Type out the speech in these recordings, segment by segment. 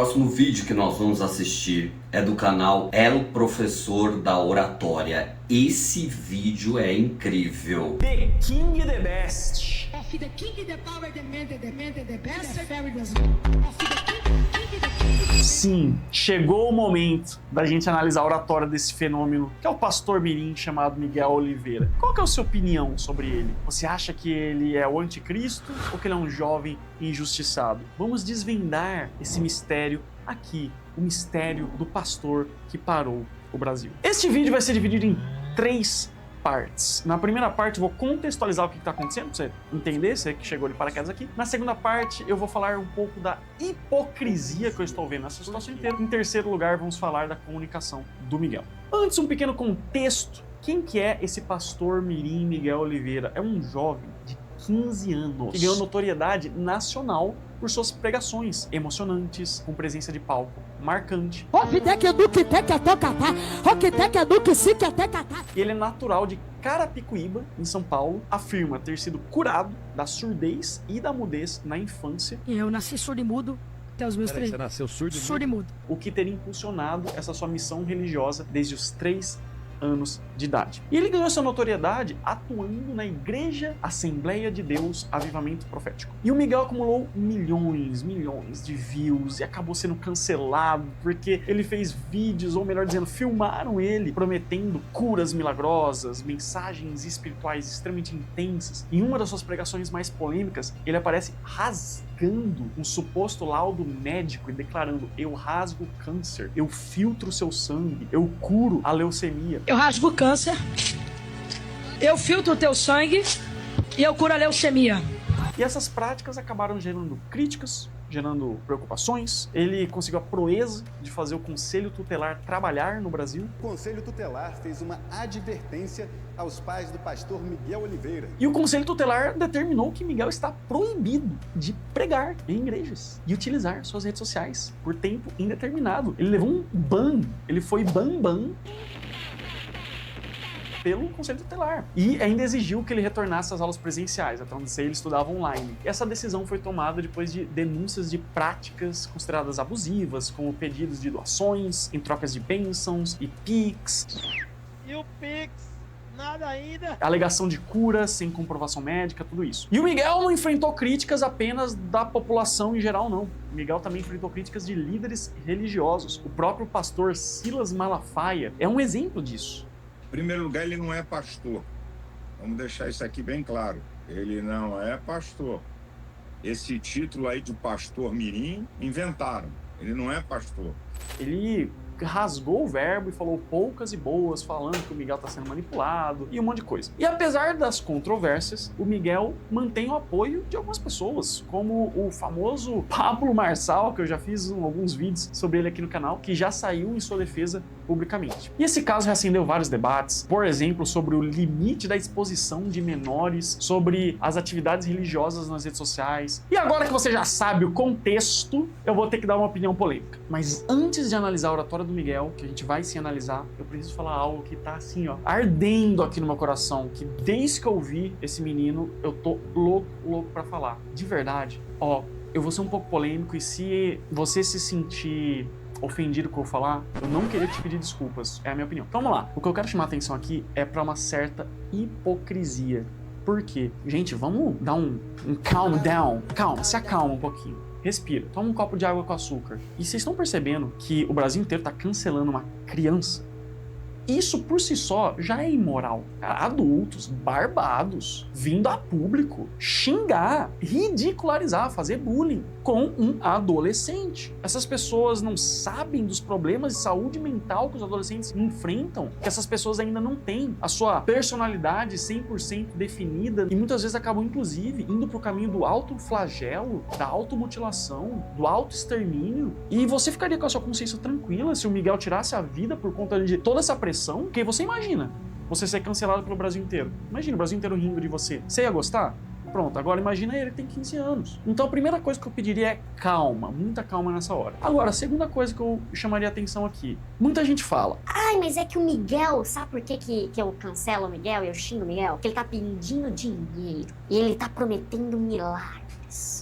próximo vídeo que nós vamos assistir é do canal El Professor da Oratória. Esse vídeo é incrível. The King the Best. The king, the power, the man, the best, the fairy does. Sim, chegou o momento da gente analisar a oratória desse fenômeno, que é o pastor mirim chamado Miguel Oliveira. Qual que é a sua opinião sobre ele? Você acha que ele é o anticristo ou que ele é um jovem injustiçado? Vamos desvendar esse mistério aqui, o mistério do pastor que parou o Brasil. Este vídeo vai ser dividido em 3 partes. Na primeira parte eu vou contextualizar o que está acontecendo, para você entender, você que chegou de paraquedas aqui. Na segunda parte eu vou falar um pouco da hipocrisia que eu estou vendo nessa situação inteira. Em terceiro lugar, vamos falar da comunicação do Miguel. Antes, um pequeno contexto. Quem que é esse pastor mirim Miguel Oliveira? É um jovem de 15 anos que ganhou notoriedade nacional por suas pregações emocionantes, com presença de palco marcante. Ele é natural de Carapicuíba, em São Paulo, afirma ter sido curado da surdez e da mudez na infância. Eu nasci surdo e mudo até os meus 3 anos. Você nasceu surdo e mudo? O que teria impulsionado essa sua missão religiosa desde os 3 anos de idade. E ele ganhou essa notoriedade atuando na Igreja Assembleia de Deus Avivamento Profético. E o Miguel acumulou milhões de views e acabou sendo cancelado porque ele fez vídeos, ou melhor dizendo, filmaram ele prometendo curas milagrosas, mensagens espirituais extremamente intensas. Em uma das suas pregações mais polêmicas, ele aparece rasgando um suposto laudo médico e declarando: eu rasgo o câncer, eu filtro o seu sangue, eu curo a leucemia. Eu rasgo o câncer, eu filtro o teu sangue e eu curo a leucemia. E essas práticas acabaram gerando críticas, gerando preocupações. Ele conseguiu a proeza de fazer o Conselho Tutelar trabalhar no Brasil. O Conselho Tutelar fez uma advertência aos pais do pastor Miguel Oliveira. E o Conselho Tutelar determinou que Miguel está proibido de pregar em igrejas e utilizar suas redes sociais por tempo indeterminado. Ele levou um ban, ele foi ban pelo Conselho Tutelar. E ainda exigiu que ele retornasse às aulas presenciais, até onde ele estudava online. E essa decisão foi tomada depois de denúncias de práticas consideradas abusivas, como pedidos de doações, em trocas de bênçãos e Pix. E o Pix? Nada ainda. Alegação de cura sem comprovação médica, tudo isso. E o Miguel não enfrentou críticas apenas da população em geral, não. O Miguel também enfrentou críticas de líderes religiosos. O próprio pastor Silas Malafaia é um exemplo disso. Em primeiro lugar, ele não é pastor. Vamos deixar isso aqui bem claro. Ele não é pastor. Esse título aí de pastor mirim inventaram. Ele não é pastor. Ele rasgou o verbo e falou poucas e boas, falando que o Miguel está sendo manipulado e um monte de coisa. E apesar das controvérsias, o Miguel mantém o apoio de algumas pessoas, como o famoso Pablo Marçal, que eu já fiz alguns vídeos sobre ele aqui no canal, que já saiu em sua defesa publicamente. E esse caso reacendeu vários debates, por exemplo, sobre o limite da exposição de menores, sobre as atividades religiosas nas redes sociais. E agora que você já sabe o contexto, eu vou ter que dar uma opinião polêmica. Mas antes de analisar a oratória do Miguel, que a gente vai se analisar, eu preciso falar algo que tá assim, ó, ardendo aqui no meu coração, que desde que eu vi esse menino, eu tô louco pra falar. De verdade, ó, eu vou ser um pouco polêmico e se você se sentir ofendido com o que eu falar, eu não queria te pedir desculpas, é a minha opinião. Então vamos lá, o que eu quero chamar a atenção aqui é pra uma certa hipocrisia. Por quê? Gente, vamos dar um calm down, calma, se acalma um pouquinho. Respira, toma um copo de água com açúcar. E vocês estão percebendo que o Brasil inteiro está cancelando uma criança? Isso por si só já é imoral. Adultos, barbados, vindo a público, xingar, ridicularizar, fazer bullying com um adolescente. Essas pessoas não sabem dos problemas de saúde mental que os adolescentes enfrentam, que essas pessoas ainda não têm a sua personalidade 100% definida e muitas vezes acabam, inclusive, indo para o caminho do autoflagelo, da automutilação, do autoextermínio. E você ficaria com a sua consciência tranquila se o Miguel tirasse a vida por conta de toda essa pressão? Porque você imagina você ser cancelado pelo Brasil inteiro. Imagina o Brasil inteiro rindo de você. Você ia gostar? Pronto, agora imagina ele que tem 15 anos. Então a primeira coisa que eu pediria é calma, muita calma nessa hora. Agora, a segunda coisa que eu chamaria a atenção aqui. Muita gente fala: ai, mas é que o Miguel, sabe por que eu cancelo o Miguel e eu xingo o Miguel? Porque ele tá pedindo dinheiro e ele tá prometendo um milagre.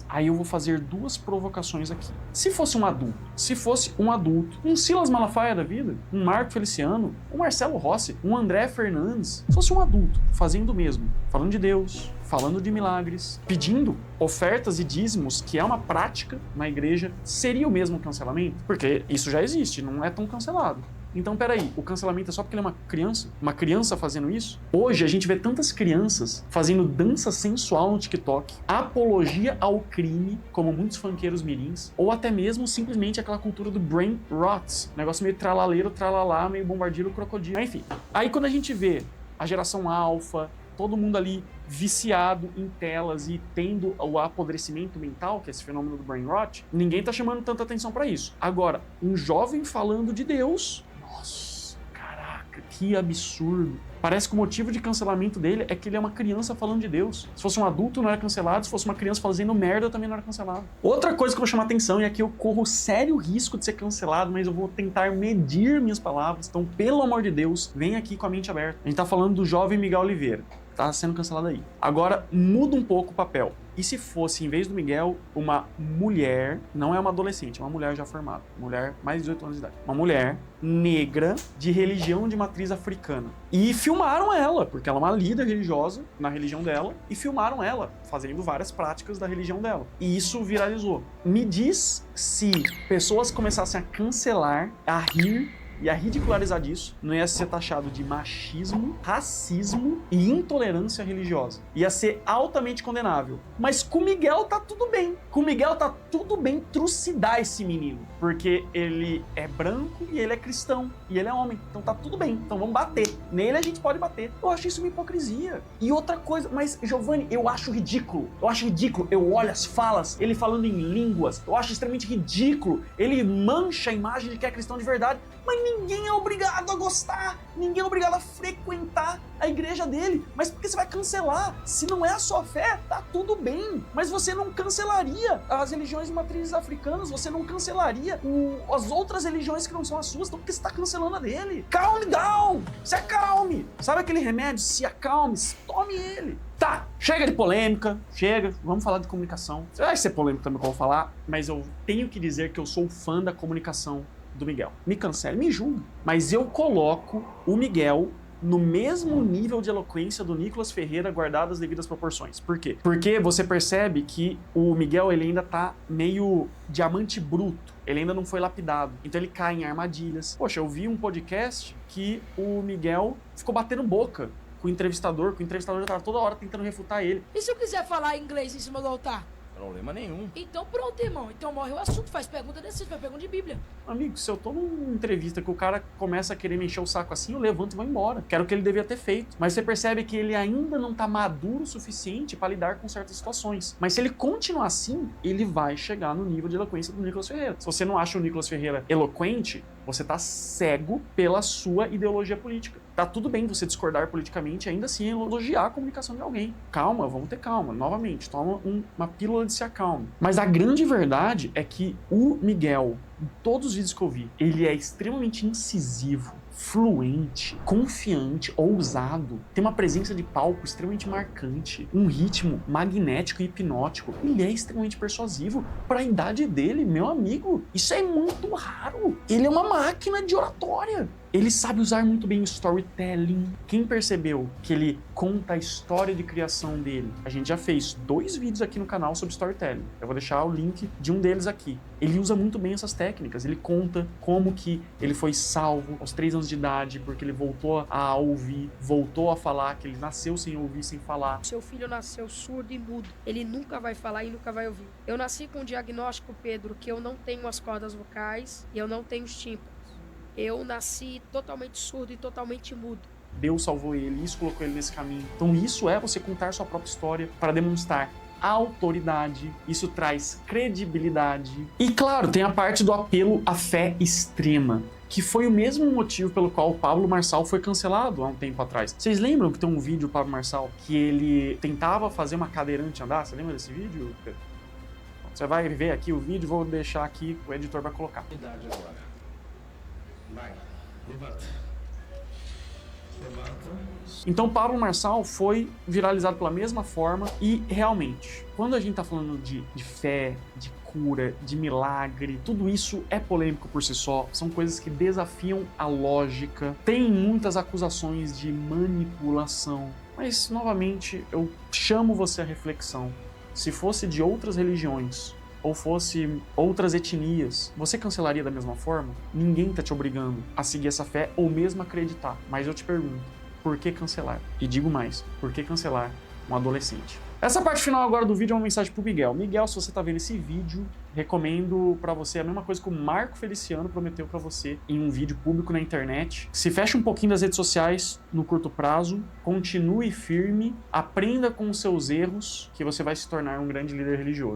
Aí eu vou fazer duas provocações aqui. Se fosse um adulto, um Silas Malafaia da vida, um Marco Feliciano, um Marcelo Rossi, um André Fernandes, se fosse um adulto fazendo o mesmo, falando de Deus, falando de milagres, pedindo ofertas e dízimos, que é uma prática na igreja, seria o mesmo cancelamento? Porque isso já existe, não é tão cancelado. Então, peraí, o cancelamento é só porque ele é uma criança? Uma criança fazendo isso? Hoje, a gente vê tantas crianças fazendo dança sensual no TikTok, apologia ao crime, como muitos funkeiros mirins, ou até mesmo simplesmente aquela cultura do brain rot, negócio meio tralaleiro, tralalá, meio bombardeiro, crocodilo, enfim. Aí, quando a gente vê a geração alfa, todo mundo ali viciado em telas e tendo o apodrecimento mental, que é esse fenômeno do brain rot, ninguém tá chamando tanta atenção pra isso. Agora, um jovem falando de Deus, nossa, caraca, que absurdo. Parece que o motivo de cancelamento dele é que ele é uma criança falando de Deus. Se fosse um adulto, não era cancelado. Se fosse uma criança fazendo merda, também não era cancelado. Outra coisa que eu vou chamar atenção, e aqui eu corro sério risco de ser cancelado, mas eu vou tentar medir minhas palavras. Então, pelo amor de Deus, vem aqui com a mente aberta. A gente tá falando do jovem Miguel Oliveira. Tá sendo cancelado aí. Agora, muda um pouco o papel. E se fosse, em vez do Miguel, uma mulher, não é uma adolescente, é uma mulher já formada, mulher mais de 18 anos de idade, uma mulher negra de religião de matriz africana. E filmaram ela, porque ela é uma líder religiosa na religião dela, e filmaram ela fazendo várias práticas da religião dela. E isso viralizou. Me diz se pessoas começassem a cancelar, a rir e a ridicularizar disso, não ia ser taxado de machismo, racismo e intolerância religiosa. Ia ser altamente condenável. Mas com o Miguel tá tudo bem. Com o Miguel tá tudo bem trucidar esse menino. Porque ele é branco e ele é cristão. E ele é homem. Então tá tudo bem. Então vamos bater. Nele a gente pode bater. Eu acho isso uma hipocrisia. E outra coisa, mas Giovanni, eu acho ridículo. Eu olho as falas, ele falando em línguas. Eu acho extremamente ridículo. Ele mancha a imagem de que é cristão de verdade. Mas ninguém é obrigado a gostar, ninguém é obrigado a frequentar a igreja dele. Mas por que você vai cancelar? Se não é a sua fé, tá tudo bem. Mas você não cancelaria as religiões de matrizes africanas, você não cancelaria as outras religiões que não são as suas, então por que você tá cancelando a dele? Calm down! Se acalme! Sabe aquele remédio? Se acalme, tome ele. Tá, chega de polêmica, chega, vamos falar de comunicação. Vai ser polêmico também que eu vou falar, mas eu tenho que dizer que eu sou fã da comunicação do Miguel. Me cancele, me julgue. Mas eu coloco o Miguel no mesmo nível de eloquência do Nicolas Ferreira, guardado as devidas proporções. Por quê? Porque você percebe que o Miguel, ele ainda tá meio diamante bruto. Ele ainda não foi lapidado. Então ele cai em armadilhas. Poxa, eu vi um podcast que o Miguel ficou batendo boca com o entrevistador tava toda hora tentando refutar ele. E se eu quiser falar inglês em cima do altar? Problema nenhum. Então pronto, irmão. Então morre o assunto, faz pergunta decide, faz pergunta de Bíblia. Amigo, se eu tô numa entrevista que o cara começa a querer me encher o saco assim, eu levanto e vou embora. Quero o que ele devia ter feito. Mas você percebe que ele ainda não tá maduro o suficiente para lidar com certas situações. Mas se ele continuar assim, ele vai chegar no nível de eloquência do Nicolas Ferreira. Se você não acha o Nicolas Ferreira eloquente, você tá cego pela sua ideologia política. Tá tudo bem você discordar politicamente e ainda assim elogiar a comunicação de alguém. Calma, vamos ter calma. Novamente, toma uma pílula de se acalme. Mas a grande verdade é que o Miguel, em todos os vídeos que eu vi, ele é extremamente incisivo, fluente, confiante, ousado, tem uma presença de palco extremamente marcante, um ritmo magnético e hipnótico. Ele é extremamente persuasivo para a idade dele, meu amigo. Isso é muito raro. Ele é uma máquina de oratória. Ele sabe usar muito bem o storytelling. Quem percebeu que ele conta a história de criação dele? A gente já fez 2 vídeos aqui no canal sobre storytelling. Eu vou deixar o link de um deles aqui. Ele usa muito bem essas técnicas. Ele conta como que ele foi salvo aos 3 anos de idade, porque ele voltou a ouvir, voltou a falar, que ele nasceu sem ouvir, sem falar. Seu filho nasceu surdo e mudo. Ele nunca vai falar e nunca vai ouvir. Eu nasci com o diagnóstico, Pedro, que eu não tenho as cordas vocais e eu não tenho os tímpanos. Eu nasci totalmente surdo e totalmente mudo. Deus salvou ele, isso colocou ele nesse caminho. Então isso é você contar sua própria história para demonstrar autoridade, isso traz credibilidade. E claro, tem a parte do apelo à fé extrema, que foi o mesmo motivo pelo qual o Pablo Marçal foi cancelado há um tempo atrás. Vocês lembram que tem um vídeo do Pablo Marçal que ele tentava fazer uma cadeirante andar? Você lembra desse vídeo, Pedro? Você vai ver aqui o vídeo, vou deixar aqui, o editor vai colocar. Idade agora. Vai, levanta. Então Pablo Marçal foi viralizado pela mesma forma e realmente, quando a gente tá falando de fé, de cura, de milagre, tudo isso é polêmico por si só, são coisas que desafiam a lógica, tem muitas acusações de manipulação, mas novamente eu chamo você à reflexão. Se fosse de outras religiões, ou fosse outras etnias, você cancelaria da mesma forma? Ninguém tá te obrigando a seguir essa fé ou mesmo acreditar, mas eu te pergunto, por que cancelar? E digo mais, por que cancelar um adolescente? Essa parte final agora do vídeo é uma mensagem pro Miguel. Miguel, se você tá vendo esse vídeo, recomendo pra você a mesma coisa que o Marco Feliciano prometeu pra você em um vídeo público na internet. Se feche um pouquinho das redes sociais no curto prazo, continue firme, aprenda com os seus erros, que você vai se tornar um grande líder religioso.